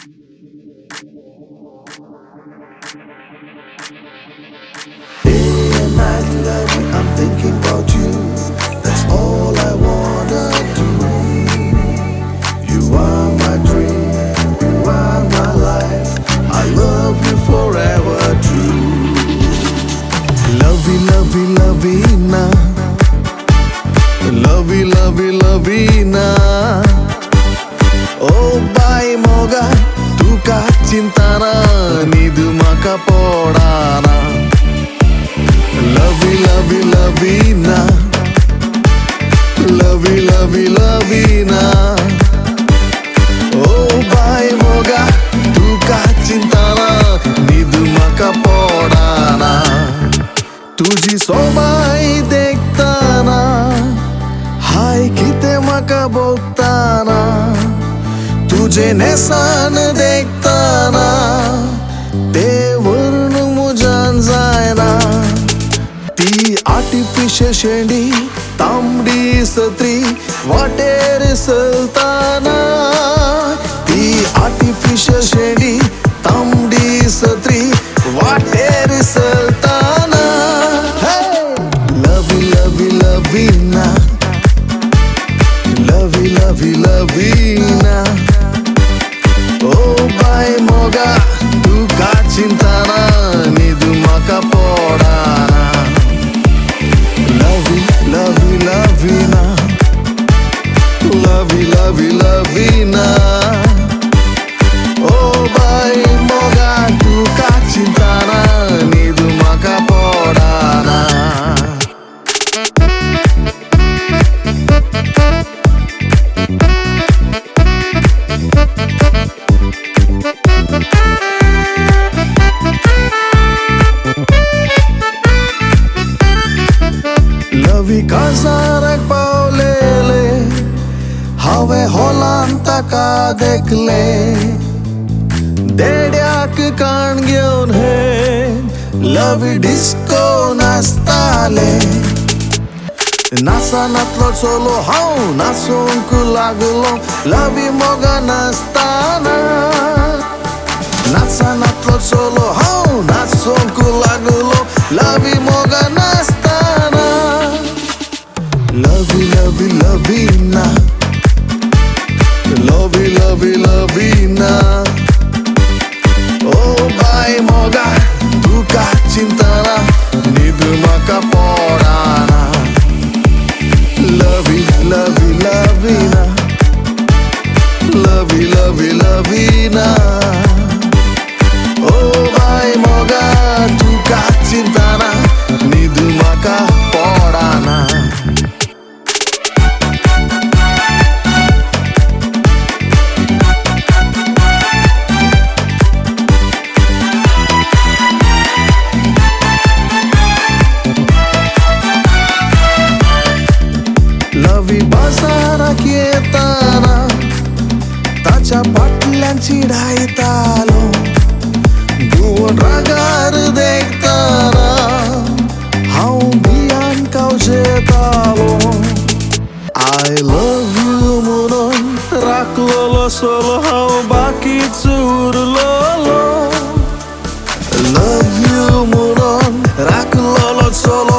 Day and night, lovey, I'm thinking about you. That's all I wanna do. You are my dream, you are my life. I love you forever true. Lavi Lavi Lavina, Lavi Lavi Lavina. Oh bye moga, tu ka cintana, nidu maka podana. Lavi Lavi Lavina, Lavi Lavi Lavina. Oh bye moga, tu ka cintana, nidu maka podana. तुझी सोबाई देखताना हाय किते मका बघताना तुझे नेसान देखताना ते वरून Muzan जायना ती artificial शेंडी तांबडी सत्री वाटेर चलताना ती आर्टिफिशियल शेंडी तांबडी सत्री वाटेर चलताना Lavina, Lavi Lavi Lavina. Oh bye moga, tu ka cintana, nidu maka podana. Lavi Lavi Lavina, Lavi Lavi Lavina. Oh bye moga, tu ka cintana, nidu maka podana. Lavi kazarak paulele, have holanta ka dekle, dedyak kan gyeun he, Lavi disco nastale. नाचनातलो चलो हांव नाचूंक लागलो लावी मोगा नाचताना नाचनातलो चलो हांव नाचूंक लागलो लावी मोगा नाचताना Lavi Lavi Lavina, Lavi Lavi Lavina. Oh bye moga, tu ka cintana, nidu maka podana. Lavi Lavi Lavina, Lavi Lavi Lavina. Oh bye moga, tu ka cintana, nidu maka podana. Lavi bazarak येताना ताच्या पाटल्यांची ढायतालो गुवून रागार देखताना हांव बियान कावजेतालो I love you म्हणून राखलोलो solo हांव बाकीच उरलोलो Love you म्हणून राखलोलो solo